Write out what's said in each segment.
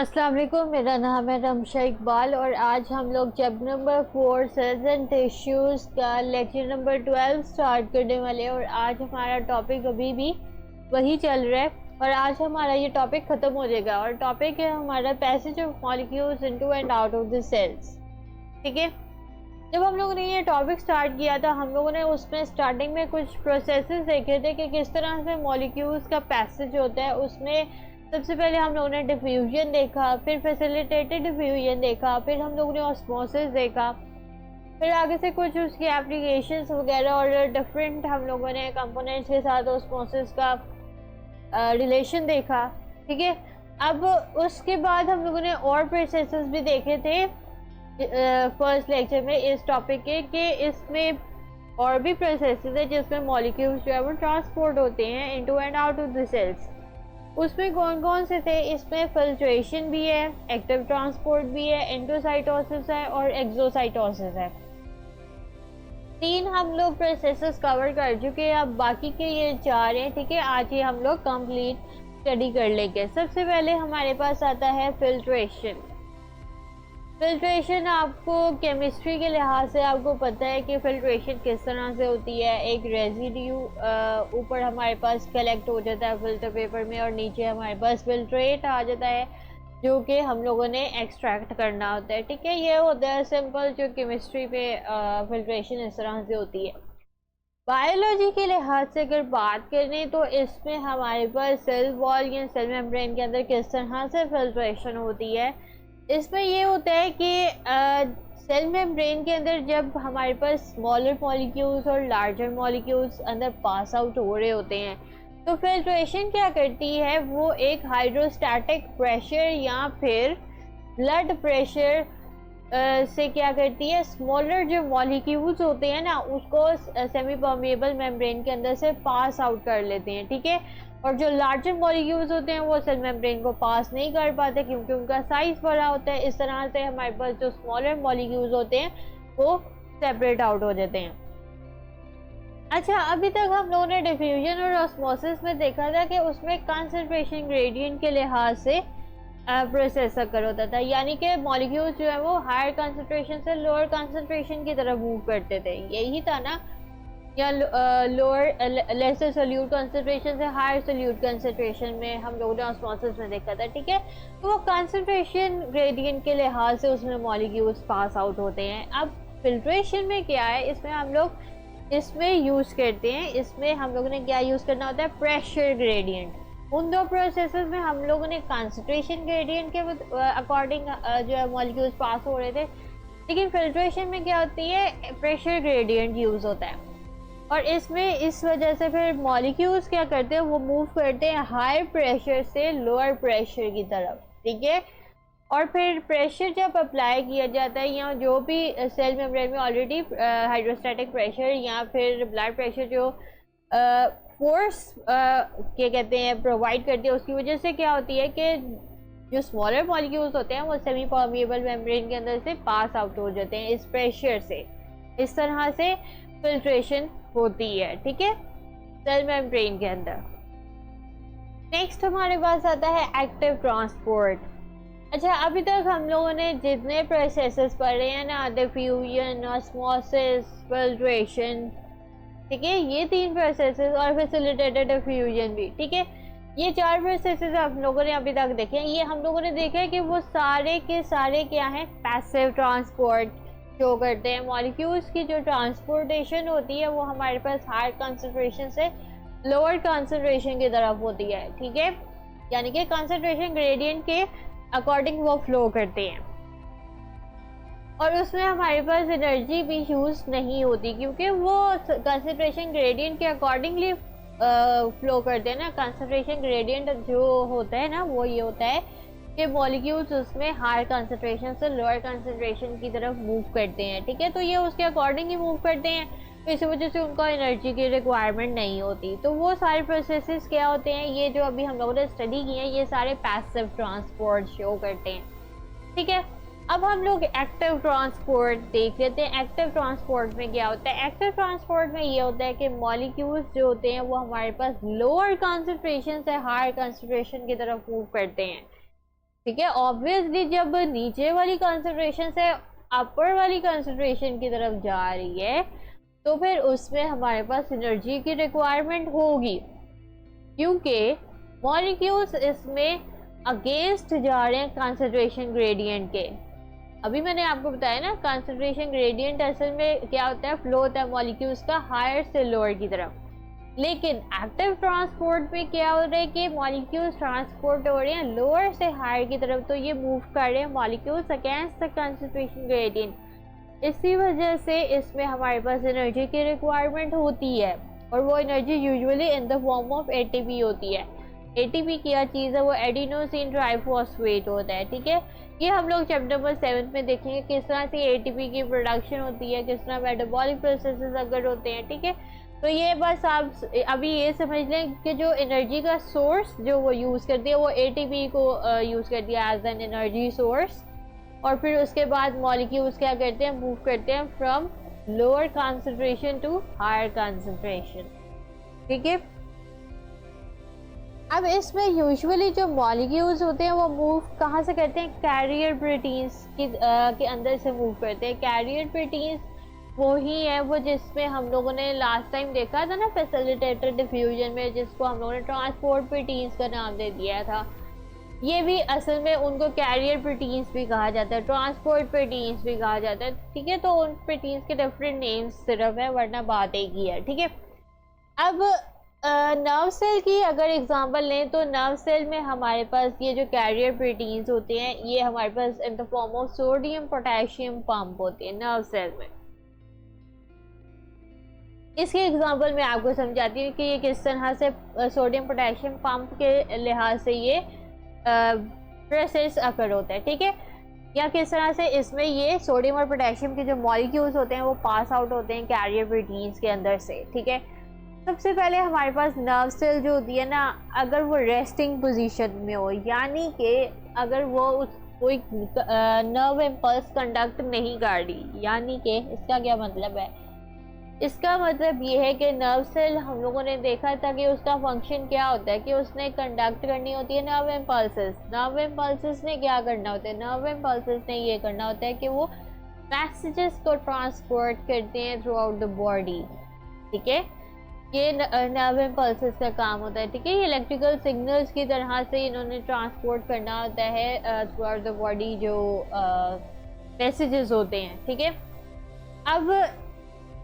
अस्सलाम वालेकुम, मेरा नाम है रमशा इकबाल और आज हम लोग chapter number 4 cells and tissues का लेक्चर नंबर 12 स्टार्ट करने वाले हैं। और आज हमारा टॉपिक अभी भी वही चल रहा है और आज हमारा ये टॉपिक ख़त्म हो जाएगा। और टॉपिक है हमारा passage of molecules into and out of the cells. ठीक है, जब हम लोगों ने ये टॉपिक स्टार्ट किया था हम लोगों ने उसमें स्टार्टिंग में कुछ प्रोसेसेस देखे थे कि किस तरह से मॉलिक्यूल्स का पैसेज होता है। उसमें सबसे पहले हम लोगों ने डिफ्यूजन देखा, फिर फैसिलिटेटेड डिफ्यूजन देखा, फिर हम लोगों ने ऑस्मोसिस देखा, फिर आगे से कुछ उसकी एप्लीकेशंस वगैरह और डिफरेंट हम लोगों ने कंपोनेंट्स के साथ ऑस्मोसिस का रिलेशन देखा। ठीक है, अब उसके बाद हम लोगों ने और प्रोसेसेस भी देखे थे फर्स्ट लेक्चर में इस टॉपिक के कि इसमें और भी प्रोसेसेस है जिसमें मॉलिक्यूल्स जो है वो ट्रांसपोर्ट होते हैं into and out of the cells. उसमें कौन कौन से थे? इसमें फिल्ट्रेशन भी है, एक्टिव ट्रांसपोर्ट भी है, एंडोसाइटोसिस है और एक्सोसाइटोसिस है। तीन हम लोग प्रोसेसेस कवर कर चुके हैं, अब बाकी के ये चार हैं। ठीक है, आज ये हम लोग कंप्लीट स्टडी कर लेंगे। सबसे पहले हमारे पास आता है फिल्ट्रेशन। फिल्ट्रेशन आपको केमिस्ट्री के लिहाज से आपको पता है कि फिल्ट्रेशन किस तरह से होती है। एक रेजिड्यू ऊपर हमारे पास कलेक्ट हो जाता है फिल्टर पेपर में और नीचे हमारे पास फिल्ट्रेट आ जाता है जो कि हम लोगों ने एक्सट्रैक्ट करना होता है। ठीक है, ये होता है सिंपल जो केमिस्ट्री पे फिल्ट्रेशन इस तरह से होती है। बायोलॉजी के लिहाज से अगर बात करें तो इसमें हमारे पास सेल वॉल या सेल मेम्ब्रेन के अंदर किस तरह से फिल्ट्रेशन होती है। इसमें ये होता है कि सेल मेम्ब्रेन के अंदर जब हमारे पास स्मॉलर मॉलिक्यूल्स और लार्जर मॉलिक्यूल्स अंदर पास आउट हो रहे होते हैं तो फिल्ट्रेशन क्या करती है, वो एक हाइड्रोस्टैटिक प्रेशर या फिर ब्लड प्रेशर से क्या करती है, स्मॉलर जो मॉलिक्यूल्स होते हैं ना उसको सेमी परमिएबल मेम्ब्रेन के अंदर से पास आउट कर लेते हैं। ठीक है, और जो लार्जर मॉलिक्यूल्स होते हैं वो सेल मेम्ब्रेन को पास नहीं कर पाते क्योंकि उनका साइज बड़ा होता है। इस तरह से हमारे पास जो स्मॉलर मॉलिक्यूल्स होते हैं वो सेपरेट आउट हो जाते हैं। अच्छा, अभी तक हम लोगों ने डिफ्यूजन और ऑस्मोसिस में देखा था कि उसमें कंसंट्रेशन ग्रेडियंट के लिहाज से प्रोसेस अकर होता था, यानी कि मॉलिक्यूल्स जो है वो हायर कंसंट्रेशन से लोअर कंसंट्रेशन की तरफ मूव करते थे। यही था ना, या लोअर लेसर सोल्यूट कंसंट्रेशन से हायर सोल्यूट कंसंट्रेशन में हम लोगों ने ऑस्मोसिस में देखा था। ठीक है, तो वो कंसंट्रेशन ग्रेडियंट के लिहाज से उसमें मॉलिक्यूल्स पास आउट होते हैं। अब फिल्ट्रेशन में क्या है, इसमें हम लोग इसमें यूज़ करते हैं, इसमें हम लोगों ने क्या यूज़ करना होता है, प्रेशर ग्रेडियंट। उन दो प्रोसेसेस में हम लोगों ने कंसंट्रेशन ग्रेडियंट के अकॉर्डिंग जो है मॉलिक्यूल्स पास हो रहे थे, लेकिन फिल्ट्रेशन में क्या होती है, प्रेशर ग्रेडियंट यूज़ होता है। और इसमें इस वजह से फिर मॉलिक्यूल्स क्या करते हैं, वो मूव करते हैं हाई प्रेशर से लोअर प्रेशर की तरफ। ठीक है, और फिर प्रेशर जब अप्लाई किया जाता है या जो भी सेल मेम्ब्रेन में ऑलरेडी हाइड्रोस्टैटिक प्रेशर या फिर ब्लड प्रेशर जो फोर्स क्या कहते हैं प्रोवाइड करती है, उसकी वजह से क्या होती है कि जो स्मॉलर मॉलिक्यूल्स होते हैं वो सेमी परमिएबल मेम्ब्रेन के अंदर से पास आउट हो जाते हैं इस प्रेशर से। इस तरह से फिल्ट्रेशन होती है। ठीक है, सेल मेम्ब्रेन के अंदर। नेक्स्ट हमारे पास आता है एक्टिव ट्रांसपोर्ट। अच्छा, अभी तक हम लोगों ने जितने प्रोसेसेस पढ़े हैं ना, डिफ्यूजन, ऑस्मोसिस, फिल्ट्रेशन, ठीक है, ये तीन प्रोसेसेस और फैसिलिटेटेड डिफ्यूजन भी। ठीक है, ये चार प्रोसेसेस हम लोगों ने अभी तक देखे हैं। ये हम लोगों ने देखा है कि वो सारे के सारे क्या हैं, पैसिव ट्रांसपोर्ट शो करते हैं। मॉलिक्यूल्स की जो ट्रांसपोर्टेशन होती है वो हमारे पास हायर कंसंट्रेशन से लोअर कंसंट्रेशन की तरफ होती है। ठीक है, यानी कि कंसंट्रेशन ग्रेडियंट के अकॉर्डिंग वो फ्लो करते हैं और उसमें हमारे पास एनर्जी भी यूज नहीं होती क्योंकि वो कंसंट्रेशन ग्रेडियंट के अकॉर्डिंगली फ्लो करते हैं ना। कंसंट्रेशन ग्रेडियंट जो होता है ना वो ये होता है कि मॉलिक्यूल्स उसमें हायर कंसंट्रेशन से लोअर कंसंट्रेशन की तरफ मूव करते हैं। ठीक है, तो ये उसके अकॉर्डिंग ही मूव करते हैं, तो इसी वजह से उनको एनर्जी की रिक्वायरमेंट नहीं होती। तो वो सारे प्रोसेसेस क्या होते हैं, ये जो अभी हम लोगों ने स्टडी किए हैं, ये सारे पैसिव ट्रांसपोर्ट शो करते हैं। ठीक है, अब हम लोग एक्टिव ट्रांसपोर्ट देख लेते हैं। एक्टिव ट्रांसपोर्ट में क्या होता है, एक्टिव ट्रांसपोर्ट में ये होता है कि मॉलिक्यूल्स जो होते हैं वो हमारे पास लोअर कंसंट्रेशन से हायर कंसंट्रेशन की तरफ मूव करते हैं। ठीक है। ऑब्वियसली जब नीचे वाली कंसंट्रेशन से अपर वाली कंसंट्रेशन की तरफ जा रही है तो फिर उसमें हमारे पास एनर्जी की रिक्वायरमेंट होगी, क्योंकि मॉलिक्यूल्स इसमें अगेंस्ट जा रहे हैं कंसंट्रेशन ग्रेडियंट के। अभी मैंने आपको बताया ना, कंसंट्रेशन ग्रेडियंट असल में क्या होता है, फ्लो होता है मॉलिक्यूल्स का हायर से लोअर की तरफ। लेकिन एक्टिव ट्रांसपोर्ट में क्या हो रहा है कि मॉलिक्यूल्स ट्रांसपोर्ट हो रहे हैं लोअर से हायर की तरफ, तो ये मूव कर रहे हैं molecules against the concentration gradient. इसी वजह से इसमें हमारे पास एनर्जी की रिक्वायरमेंट होती है, और वो energy usually in the form of ATP होती है। एटीपी क्या चीज़ है, वो एडिनोसिन ट्राइफॉस्फेट होता है। ठीक है, ये हम लोग चैप्टर नंबर 7 में देखेंगे किस तरह से एटीपी की प्रोडक्शन होती है, किस तरह मेटाबॉलिक प्रोसेसेस अगर होते हैं। ठीक है, तो ये बस आप अभी ये समझ लें कि जो एनर्जी का सोर्स जो वो यूज़ करती है वो एटीपी को यूज़ करती है एज एन एनर्जी सोर्स, और फिर उसके बाद मॉलिक्यूल्स क्या करते हैं, मूव करते हैं from lower concentration to higher concentration. ठीक है, अब इसमें यूजुअली जो मॉलिक्यूल्स होते हैं वो मूव कहाँ से करते हैं, कैरियर प्रोटीन्स के अंदर से मूव करते हैं। कैरियर प्रोटीन्स वो ही है वो जिसमें हम लोगों ने लास्ट टाइम देखा था ना फैसिलिटेटर डिफ्यूजन में, जिसको हम लोगों ने ट्रांसपोर्ट प्रोटीन्स का नाम दे दिया था। ये भी असल में उनको कैरियर प्रोटीन्स भी कहा जाता है, ट्रांसपोर्ट प्रोटीन्स भी कहा जाता है। ठीक है, तो उन प्रोटीन्स के डिफरेंट नेम्स सिर्फ है, वरना बात एक ही है। ठीक है, अब नर्व सेल की अगर एग्जांपल लें तो नर्व सेल में हमारे पास ये जो कैरियर प्रोटीन्स होते हैं ये हमारे पास in the form of sodium potassium pump होते हैं नर्व सेल में। इसके एग्जांपल मैं आपको समझाती हूँ कि ये किस तरह से सोडियम पोटेशियम पंप के लिहाज से ये प्रोसेस अकर होता है। ठीक है, या किस तरह से इसमें ये सोडियम और पोटेशियम के जो मॉलिक्यूल्स होते हैं वो पास आउट होते हैं कैरियर प्रोटीन्स के अंदर से। ठीक है, सबसे पहले हमारे पास नर्व सेल जो होती है ना, अगर वो रेस्टिंग पोजीशन में हो, यानी कि अगर वो कोई नर्व इम्पल्स कंडक्ट नहीं कर रही, यानी कि इसका क्या मतलब है, इसका मतलब ये है कि नर्व सेल हम लोगों ने देखा था कि उसका फंक्शन क्या होता है कि उसने कंडक्ट करनी होती है नर्व इम्पल्सेस। नर्व इम्पल्सेस ने क्या करना होता है, नर्व इम्पल्सेस ने ये करना होता है कि वो मैसेजेस को ट्रांसपोर्ट करते हैं थ्रू आउट द बॉडी। ठीक है, ये नर्व इम्पल्सेस का काम होता है। ठीक है, ये इलेक्ट्रिकल सिग्नल्स की तरह से इन्होंने ट्रांसपोर्ट करना होता है थ्रू आउट द बॉडी जो मैसेजेस होते हैं। ठीक है, अब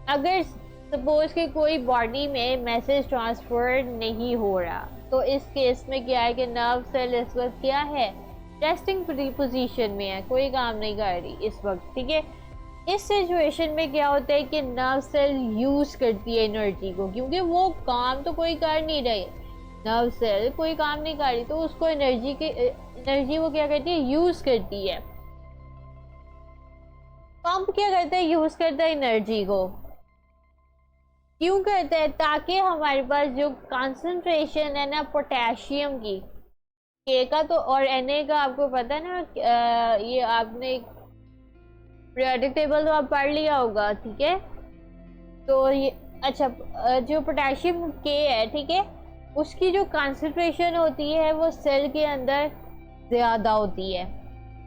अगर सपोज कि कोई बॉडी में मैसेज ट्रांसफर नहीं हो रहा तो इस केस में क्या है कि नर्व सेल इस वक्त क्या है, रेस्टिंग पोजीशन में है, कोई काम नहीं कर रही इस वक्त। ठीक है, इस सिचुएशन में क्या होता है कि नर्व सेल यूज करती है एनर्जी को, क्योंकि वो काम तो कोई कर नहीं रहे, नर्व सेल कोई काम नहीं कर रही, तो उसको एनर्जी वो क्या करती है, यूज करती है। पंप क्या करता है, यूज करता है एनर्जी को। क्यों करता है, ताकि हमारे पास जो कंसंट्रेशन है ना पोटेशियम की, के का तो और Na का आपको पता है ना, ये आपने पीरियोडिक टेबल तो आप पढ़ लिया होगा। ठीक है, तो ये अच्छा जो पोटेशियम के है, ठीक है, उसकी जो कंसंट्रेशन होती है वो सेल के अंदर ज़्यादा होती है।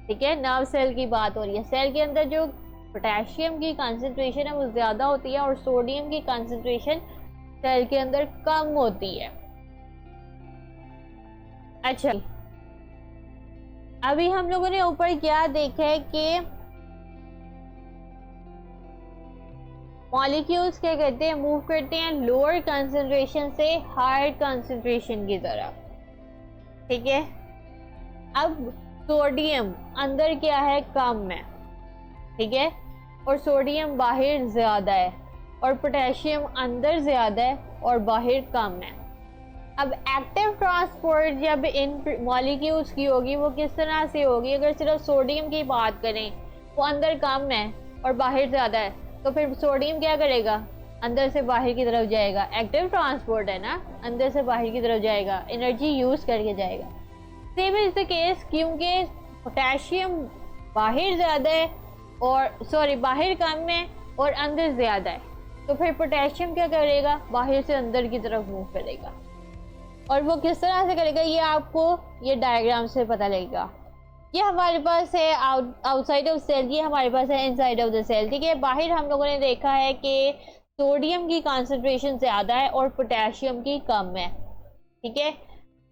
ठीक है, नर्व सेल की बात हो रही है, सेल के अंदर जो पोटेशियम की कंसंट्रेशन है वो ज़्यादा होती है और सोडियम की कंसंट्रेशन सेल के अंदर कम होती है। अच्छा, अभी हम लोगों ने ऊपर क्या देखा है कि मॉलिक्यूल्स क्या करते हैं, मूव करते हैं लोअर कंसंट्रेशन से हायर कंसंट्रेशन की तरफ। ठीक है, अब सोडियम अंदर क्या है, कम है। ठीक है, और सोडियम बाहर ज़्यादा है, और पोटेशियम अंदर ज़्यादा है और बाहर कम है। अब एक्टिव ट्रांसपोर्ट जब इन मॉलिक्यूल्स की होगी वो किस तरह से होगी, अगर सिर्फ सोडियम की बात करें वो अंदर कम है और बाहर ज़्यादा है, तो फिर सोडियम क्या करेगा, अंदर से बाहर की तरफ जाएगा। एक्टिव ट्रांसपोर्ट है ना, अंदर से बाहर की तरफ जाएगा, एनर्जी यूज़ करके जाएगा। सेम इज द केस, क्योंकि पोटेशियम बाहर ज़्यादा है और बाहर कम है और अंदर ज़्यादा है, तो फिर पोटेशियम क्या करेगा, बाहर से अंदर की तरफ मूव करेगा। और वो किस तरह से करेगा ये आपको ये डायग्राम से पता लगेगा। ये हमारे पास है आउटसाइड ऑफ सेल, ये हमारे पास है इनसाइड ऑफ द सेल। ठीक है, बाहर हम लोगों ने देखा है कि सोडियम की कंसंट्रेशन ज़्यादा है और पोटेशियम की कम है। ठीक है,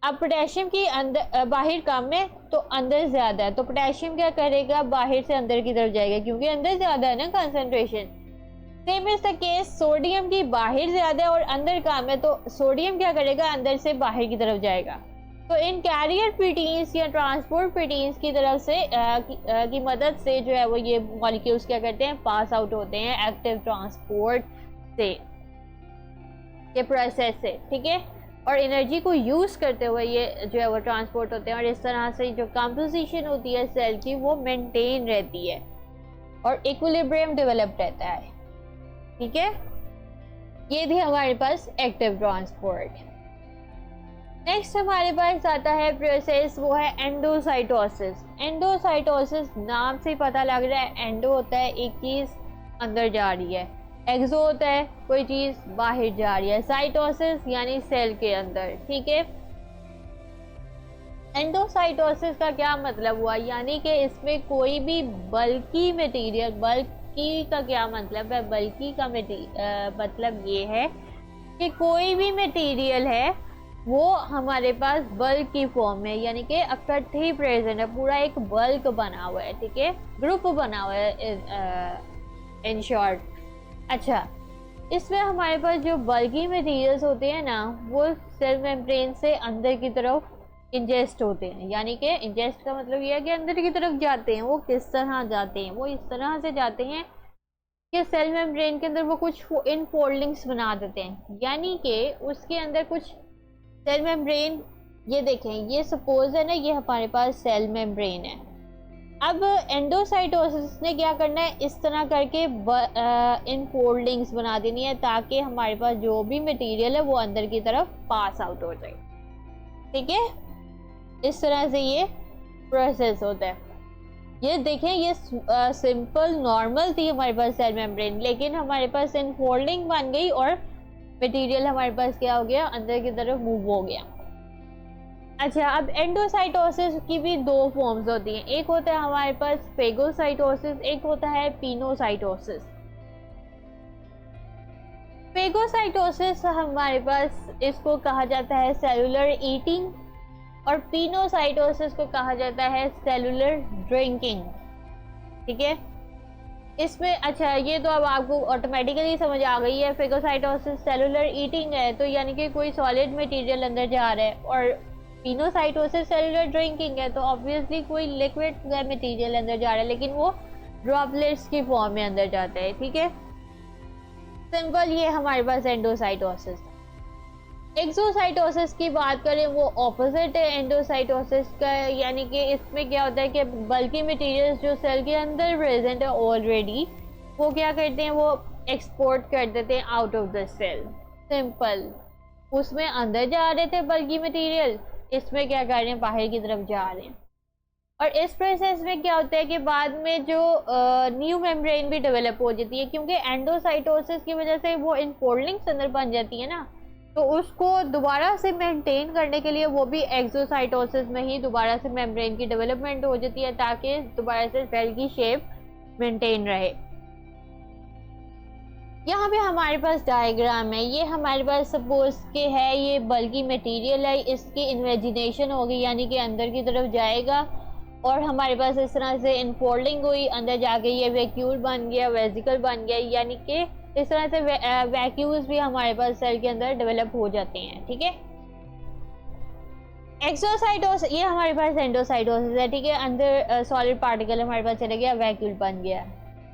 अब पोटेशियम की अंदर बाहर कम है तो अंदर ज़्यादा है, तो पोटेशियम क्या करेगा, बाहर से अंदर की तरफ जाएगा क्योंकि अंदर ज़्यादा है ना concentration. Same is the case, sodium की बाहर ज़्यादा है और अंदर कम है, तो सोडियम क्या करेगा, अंदर से बाहर की तरफ जाएगा। तो इन कैरियर प्रोटीन्स या ट्रांसपोर्ट प्रोटीन्स की तरफ से की मदद से जो है वो ये मॉलिक्यूल्स क्या करते हैं, पास आउट होते हैं एक्टिव ट्रांसपोर्ट से, के प्रोसेस से। ठीक है, और एनर्जी को यूज़ करते हुए ये जो है वो ट्रांसपोर्ट होते हैं, और इस तरह से जो कंपोजिशन होती है सेल की वो मेंटेन रहती है और इक्विलिब्रियम डेवलप रहता है। ठीक है, ये थी हमारे पास एक्टिव ट्रांसपोर्ट। नेक्स्ट हमारे पास आता है प्रोसेस, वो है एंडोसाइटोसिस। एंडोसाइटोसिस नाम से पता लग रहा है, एंडो होता है एक चीज़ अंदर जा रही है, एक्सो होता है कोई चीज़ बाहर जा रही है, साइटोसिस यानी सेल के अंदर। ठीक है, एंडोसाइटोसिस का क्या मतलब हुआ, यानी कि इसमें कोई भी बल्की मटेरियल, बल्की का क्या मतलब है, बल्की का मतलब ये है कि कोई भी मटेरियल है वो हमारे पास बल्क की फॉर्म में, यानी कि इकट्ठे ही प्रेजेंट है, पूरा एक बल्क बना हुआ है। ठीक है, ग्रुप बना हुआ है इन शॉर्ट। अच्छा, इसमें हमारे पास जो बल्की मटेरियल्स होते हैं ना, वो सेल मेम्ब्रेन से अंदर की तरफ इंजेस्ट होते हैं, यानी कि इंजेस्ट का मतलब ये है कि अंदर की तरफ जाते हैं। वो किस तरह जाते हैं, वो इस तरह से जाते हैं कि सेल मेम्ब्रेन के अंदर वो कुछ इन फोल्डिंग्स बना देते हैं, यानी कि उसके अंदर कुछ सेल मेम्ब्रेन, ये देखें, ये सपोज है ना, ये हमारे पास सेल मेम्ब्रेन है। अब एंडोसाइटोसिस ने क्या करना है, इस तरह करके इन फोल्डिंग्स बना देनी है ताकि हमारे पास जो भी मटेरियल है वो अंदर की तरफ पास आउट हो जाए। ठीक है, इस तरह से ये प्रोसेस होता है। ये देखें, ये सिंपल नॉर्मल थी हमारे पास सेल मेम्ब्रेन, लेकिन हमारे पास इन फोल्डिंग बन गई और मटेरियल हमारे पास क्या हो गया, अंदर की तरफ मूव हो गया। अच्छा, अब एंडोसाइटोसिस की भी दो फॉर्म्स होती हैं, एक होता है हमारे पास फेगोसाइटोसिस, एक होता है पिनोसाइटोसिस। फेगोसाइटोसिस हमारे पास इसको कहा जाता है सेलुलर ईटिंग, और पिनोसाइटोसिस को कहा जाता है सेलुलर ड्रिंकिंग। ठीक है, इसमें अच्छा, ये तो अब आपको ऑटोमेटिकली समझ आ गई है। फेगोसाइटोसिस सेलुलर ईटिंग है, तो यानी कि कोई सॉलिड मटेरियल अंदर जा रहा है, और पिनोसाइटोसिस सेलुलर ड्रिंकिंग है तो ऑब्वियसली कोई लिक्विड मटेरियल अंदर जा रहा है, लेकिन वो ड्रॉपलेट्स की फॉर्म में अंदर जाता है। ठीक है, सिंपल, ये हमारे पास एंडोसाइटोसिस। एक्सोसाइटोसिस की बात करें, वो ऑपोजिट है एंडोसाइटोसिस का, यानी कि इसमें क्या होता है कि बल्कि मटेरियल्स जो सेल के अंदर प्रेजेंट है ऑलरेडी, वो क्या करते हैं, वो एक्सपोर्ट कर देते हैं out of the cell. Simple, उसमें अंदर जा रहे थे बल्कि मटेरियल, इसमें क्या कर रहे हैं, बाहर की तरफ जा रहे हैं। और इस प्रोसेस में क्या होता है कि बाद में जो न्यू मेम्ब्रेन भी डेवलप हो जाती है, क्योंकि एंडोसाइटोसिस की वजह से वो इनफोल्डिंग्स अंदर बन जाती है ना, तो उसको दोबारा से मेंटेन करने के लिए वो भी एक्सोसाइटोसिस में ही दोबारा से मेम्ब्रेन की डेवलपमेंट हो जाती है ताकि दोबारा से सेल की शेप मेंटेन रहे। यहाँ पे हमारे पास डायग्राम है, ये हमारे पास सपोज के है, ये बल्कि मटेरियल है, इसकी इन्वेजिनेशन होगी, यानी कि अंदर की तरफ जाएगा, और हमारे पास इस तरह से इनफोल्डिंग हुई, अंदर जाके ये वैक्यूल बन गया, वेजिकल बन गया, यानी कि इस तरह से वैक्यूल्स भी हमारे पास सेल के अंदर डेवलप हो जाते हैं। ठीक है, एक्सोसाइटोसिस, ये हमारे पास एंडोसाइटोसिस है। ठीक है, अंदर सॉलिड पार्टिकल हमारे पास चले गया, वैक्यूल बन गया।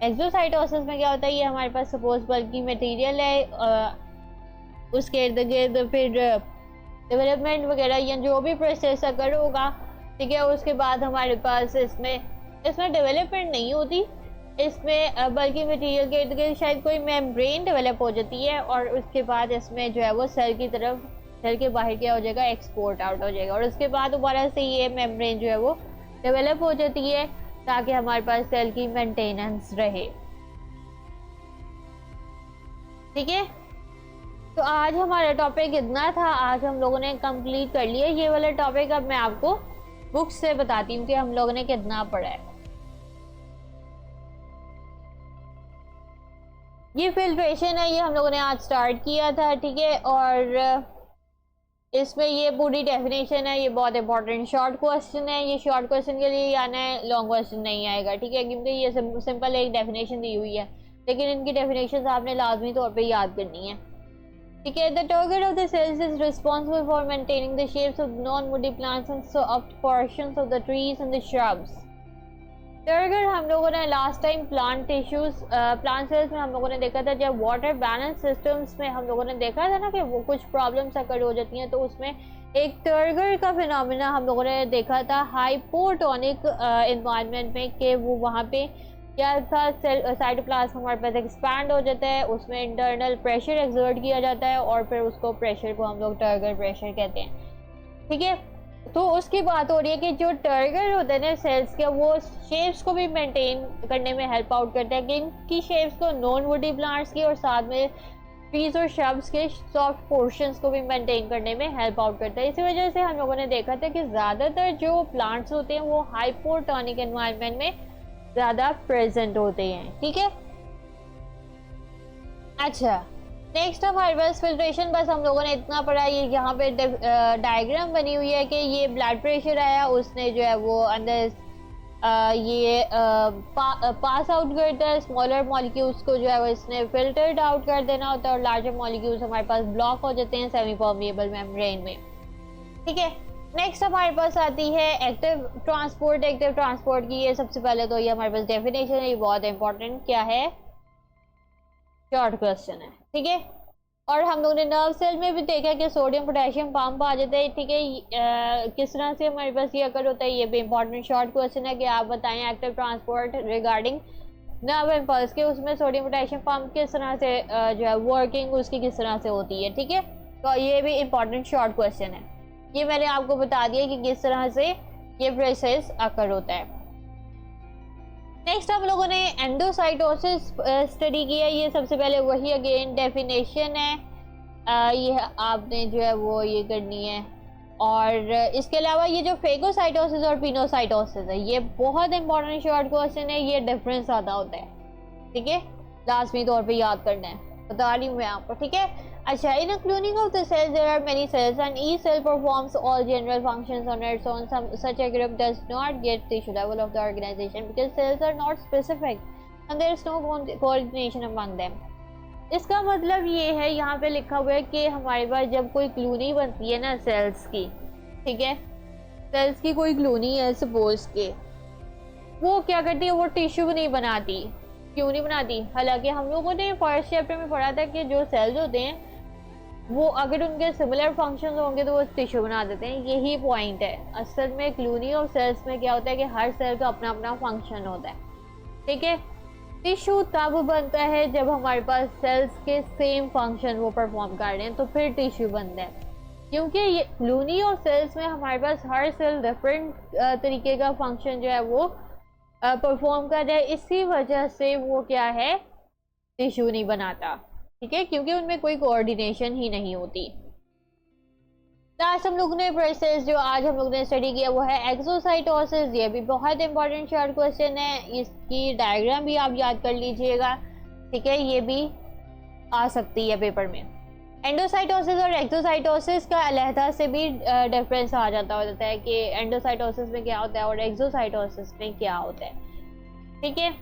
एक्सोसाइटोसिस में क्या होता है, ये हमारे पास सपोज बल्कि मटेरियल है, उसके इर्द गिर्द फिर डेवलपमेंट वगैरह या जो भी प्रोसेस अगर होगा, ठीक है, उसके बाद हमारे पास इसमें डेवलपमेंट नहीं होती, इसमें बल्कि मटेरियल के इर्द गिर्द शायद कोई मेम्ब्रेन डेवलप हो जाती है, और उसके बाद इसमें जो है वो सेल की तरफ, सेल के बाहर क्या हो जाएगा, एक्सपोर्ट आउट हो जाएगा, और उसके बाद दोबारा से ये मेम्ब्रेन जो है वो डेवलप हो जाती है ताकि हमारे पास सेल की मेंटेनेंस रहे। ठीक है, तो आज हमारा टॉपिक इतना था, आज हम लोगों ने कंप्लीट कर लिया ये वाला टॉपिक। अब मैं आपको बुक से बताती हूँ कि हम लोगों ने कितना पढ़ा है। ये फिल्ट्रेशन है, ये हम लोगों ने आज स्टार्ट किया था, ठीक है। और इसमें ये पूरी डेफिनेशन है, ये बहुत इंपॉर्टेंट शॉर्ट क्वेश्चन है। ये शॉर्ट क्वेश्चन के लिए आना है, लॉन्ग क्वेश्चन नहीं आएगा, ठीक है, क्योंकि ये सिंपल एक डेफिनेशन दी हुई है, लेकिन इनकी डेफिनेशन आपने लाजमी तौर पे याद करनी है, ठीक है। The target of the cells is responsible for maintaining the shapes of non woody plants and soft portions of the trees and the shrubs. Target हम लोगों ने last time plant tissues plant cells में हम लोगों ने देखा था, जब वाटर बैलेंस सिस्टम्स में हम लोगों ने देखा था ना कि वो कुछ प्रॉब्लम्स अकर हो जाती हैं, तो उसमें एक टर्गर का फिनोमेना हम लोगों ने देखा था हाइपोटोनिक एनवायरनमेंट में, कि वो वहाँ पे क्या था, साइटोप्लाज्म हमारे पास एक्सपैंड हो जाता है, उसमें इंटरनल प्रेशर एक्सर्ट किया जाता है और फिर उसको प्रेशर को हम लोग टर्गर प्रेशर कहते हैं, ठीक है। तो उसकी बात हो रही है कि जो टर्गर होते हैं ना सेल्स के, वो शेप्स को भी मेंटेन करने में हेल्प आउट करते हैं, कि इनकी शेप्स को नॉन वुडी प्लांट्स की और साथ में ट्रीज और श्रब्स के सॉफ्ट पोर्शंस को भी मेंटेन करने में हेल्प आउट करता है। इसी वजह से हम लोगों ने देखा था कि ज़्यादातर जो प्लांट्स होते हैं वो हाइपोटोनिक एनवायरनमेंट में ज़्यादा प्रेजेंट होते हैं, ठीक है। अच्छा, नेक्स्ट हमारे पास फिल्ट्रेशन, बस हम लोगों ने इतना पढ़ा। ये यहाँ पे डायग्राम बनी हुई है कि ये ब्लड प्रेशर आया, उसने जो है वो अंदर ये पास आउट करता है, स्मॉलर मॉलिक्यूल्स को जो है वो इसने फिल्टर्ड आउट कर देना होता है, और लार्जर मॉलिक्यूल्स हमारे पास ब्लॉक हो जाते हैं सेमी परमिएबल मेम्ब्रेन में, ठीक है। नेक्स्ट हमारे पास आती है एक्टिव ट्रांसपोर्ट। एक्टिव ट्रांसपोर्ट की ये सबसे पहले तो ये हमारे पास डेफिनेशन है, ये बहुत इंपॉर्टेंट क्या है, शॉर्ट क्वेश्चन है, ठीक है। और हम लोगों ने नर्व सेल में भी देखा कि सोडियम पोटेशियम पंप आ जाते हैं, ठीक है। किस तरह से हमारे पास ये अकर होता है, ये भी इंपॉर्टेंट शॉर्ट क्वेश्चन है कि आप बताएं active transport regarding nerve impulse के, उसमें सोडियम पोटेशियम पंप किस तरह से जो है वर्किंग उसकी किस तरह से होती है, ठीक है। तो ये भी इंपॉर्टेंट शॉर्ट क्वेश्चन है, ये मैंने आपको बता दिया कि किस तरह से ये प्रोसेस अकर होता है। नेक्स्ट हम लोगों ने एंडोसाइटोसिस स्टडी किया, ये सबसे पहले वही अगेन डेफिनेशन है, ये आपने जो है वो ये करनी है। और इसके अलावा ये जो फेगोसाइटोसिस और पिनोसाइटोसिस है, ये बहुत इंपॉर्टेंट शॉर्ट क्वेश्चन है, ये डिफरेंस ज़्यादा होता है, ठीक है, लाजमी तौर पे याद करना है, बता रही हूँ मैं आपको, ठीक है। अच्छा, in a cloning of the cells there are many cells and each cell performs all general functions on its own. Such a group does not get tissue level of the organization because cells are not specific and there is no coordination among them. इसका मतलब ये है, यहाँ पे लिखा हुआ है कि हमारे पास जब कोई क्लोनी बनती है ना सेल्स की, ठीक है, सेल्स की कोई क्लोनी है सपोज के, वो क्या करती है, वो टिश्यू नहीं बनाती। क्यों नहीं बनाती? हालांकि हम लोगों ने फर्स्ट चैप्टर में पढ़ा था कि जो सेल्स होते हैं वो अगर उनके सिमिलर फंक्शंस होंगे तो वो टिश्यू बना देते हैं, यही पॉइंट है। असल में क्लोनी ऑफ सेल्स में क्या होता है कि हर सेल का अपना अपना फंक्शन होता है, ठीक है। टिश्यू तब बनता है जब हमारे पास सेल्स के सेम फंक्शन वो परफॉर्म कर रहे हैं, तो फिर टिश्यू बनता है। क्योंकि ये क्लोनी ऑफ सेल्स में हमारे पास हर सेल डिफरेंट तरीके का फंक्शन जो है वो परफॉर्म कर रहा है, इसी वजह से वो क्या है, टिश्यू नहीं बनाता, ठीक है, क्योंकि उनमें कोई कोऑर्डिनेशन ही नहीं होती। लास्ट हम लोगों ने प्रोसेस जो आज हम लोगों ने स्टडी किया वो है एक्सोसाइटोसिस। ये भी बहुत इंपॉर्टेंट शॉर्ट क्वेश्चन है, इसकी डायग्राम भी आप याद कर लीजिएगा, ठीक है, ये भी आ सकती है पेपर में। एंडोसाइटोसिस और एक्सोसाइटोसिस का अलहदा से भी डिफरेंस आ जाता है कि एंडोसाइटोसिस में क्या होता है और एक्सोसाइटोसिस में क्या होता है, ठीक है।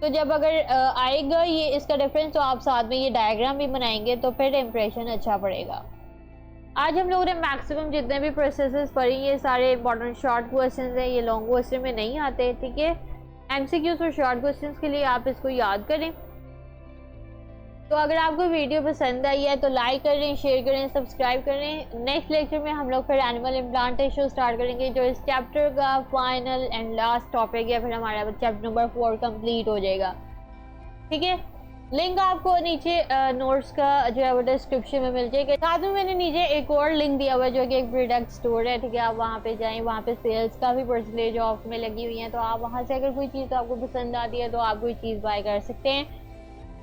तो जब अगर आएगा ये इसका डिफरेंस, तो आप साथ में ये डायग्राम भी बनाएंगे तो फिर इम्प्रेशन अच्छा पड़ेगा। आज हम लोगों ने मैक्सिमम जितने भी प्रोसेसेस पढ़ी, ये सारे इंपॉर्टेंट शॉर्ट क्वेश्चंस हैं, ये लॉन्ग क्वेश्चन में नहीं आते, ठीक है। एमसीक्यूज और शॉर्ट क्वेश्चंस के लिए आप इसको याद करें। तो अगर आपको वीडियो पसंद आई है तो लाइक करें, शेयर करें, सब्सक्राइब करें। नेक्स्ट लेक्चर में हम लोग फिर एनिमल इम्प्लांटेशन स्टार्ट करेंगे, जो इस चैप्टर का फाइनल एंड लास्ट टॉपिक है, फिर हमारा चैप्टर नंबर 4 कंप्लीट हो जाएगा, ठीक है। लिंक आपको नीचे नोट्स का जो है वो डिस्क्रिप्शन में मिल जाएगा। साथ में मैंने नीचे एक और लिंक दिया हुआ है जो कि एक प्रोडक्ट स्टोर है, ठीक है, आप वहाँ पे जाएं, वहाँ पे सेल्स का भी परसेंटेज ऑफ में लगी हुई है, तो आप वहाँ से अगर कोई चीज़ आपको पसंद आती है तो आप कोई चीज़ बाय कर सकते हैं।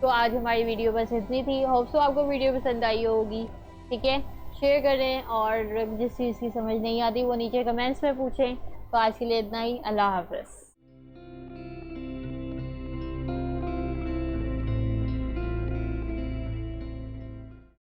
तो आज हमारी वीडियो बस इतनी थी, होप सो आपको वीडियो पसंद आई होगी, ठीक है। शेयर करें और जिस चीज़ की समझ नहीं आती वो नीचे कमेंट्स में पूछें, तो आज के लिए इतना ही। अल्लाह हाफ़िज़।